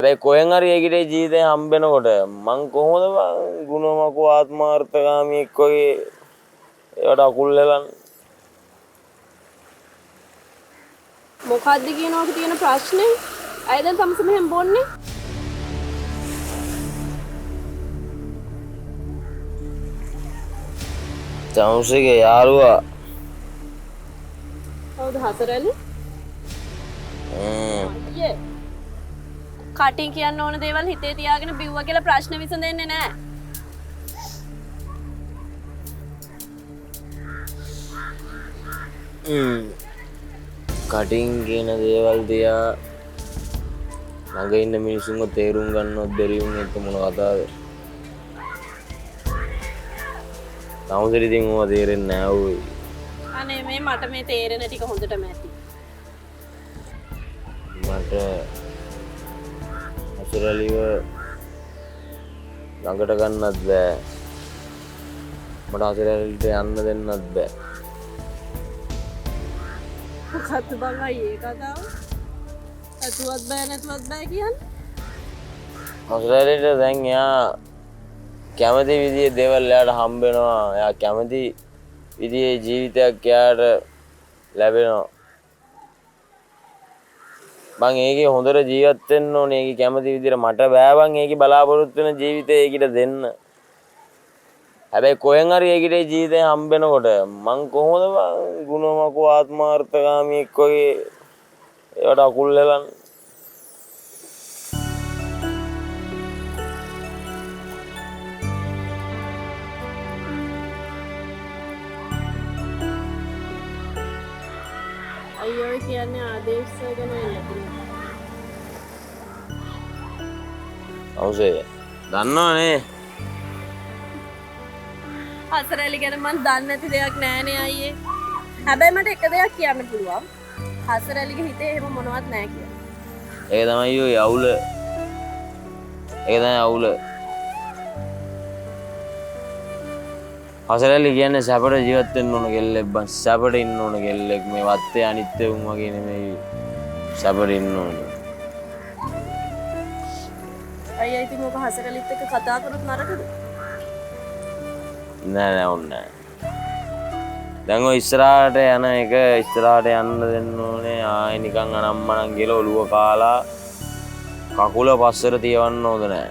හැබැයි කොහෙන් හරි ඒකිටේ ජීවිතේ හම්බෙනකොට මං කොහොමද ගුණමකෝ ආත්මාර්ථකාමීෙක් වගේ ඒවට අකුල් හෙලන්නේ? මොකද්ද කියනවාක තියෙන ප්‍රශ්නේ? අය දැන් තමස මෙහෙම බොන්නේ? තමුසේගේ යාළුවා. කවුද හතරැලි? අයියේ. කටින් කියන්න ඕන දේවල් හිතේ තියාගෙන බිව්වා කියලා ප්‍රශ්න විසඳෙන්නේ නැහැ. කටින් කියන දේවල් තියා ළඟ ඉන්න මිනිස්සුන්ව තේරුම් ගන්නවත් බැරි වුනේ එක මොන කතාවද? තමුසෙට ඉතින් ඕවා තේරෙන්නේ නැහැ ඕයි. අනේ මේ මට මේ තේරෙන ටික හොඳටම ඇති. මට අසුරලිව ළඟට ගන්නත් බෑ. මට අසුරලිට යන්න දෙන්නත් බෑ. මොකද්ද බං අයියේ කතාව? ඇතුවත් බෑ නැතුවත් බෑ කියන්නේ? අසුරලිට දැන් එයා කැමති විදිහේ දේවල් එයාට හම්බ වෙනවා. එයා කැමති විදිහේ ජීවිතයක් එයාට ලැබෙනවා. බං ඒකේ හොඳට ජීවත් වෙන්න ඕනේ. ඒකේ කැමති විදිහට මට බෑ බං ඒකේ බලාපොරොත්තු වෙන ජීවිතේ ඒකිට දෙන්න. හැබැයි කොහෙන් හරි ඒකිටේ ජීවිතේ හම්බෙනකොට මං කොහොමද ගුණමකෝ ආත්මාර්ථකාමීෙක් වගේ ඒවට අකුල් හෙලන්නේ? අයියෝ කියන්නේ ආදේශ ගැන නැතිනේ. අවුසේ දන්නවනේ. හතරැලි ගැන මන් දන්නේ නැති දෙයක් නෑනේ අයියේ. හැබැයි මට එක දෙයක් කියන්න පුළුවන්. හතරැලිගේ හිතේ එහෙම මොනවත් නෑ කියලා. ඒක තමයි ඔය අවුල. ඒක තමයි අවුල. හසරැලි කියන්නේ සැපට ජීවත් වෙන්න ඕන කෙල්ලෙක් බං. සැපට ඉන්න ඕන කෙල්ලෙක්. මේ වත්තේ අනිත්‍ය වුන් වගේ නෙමෙයි. සැපට ඉන්න ඕනේ. අයියා ඉතින් ඔක හතරැලිත් එක්ක කතා කරොත් නරකද? නෑ ඕනේ නෑ. දැන් ඔය ඉස්සරහට යන එක ඉස්සරහට යන්න දෙන්න ඕනේ. ආයෙ නිකන් අනම්මනම් කියලා ඔළුව කාලා කකුල පස්සට තියවන්න හොඳ නෑ.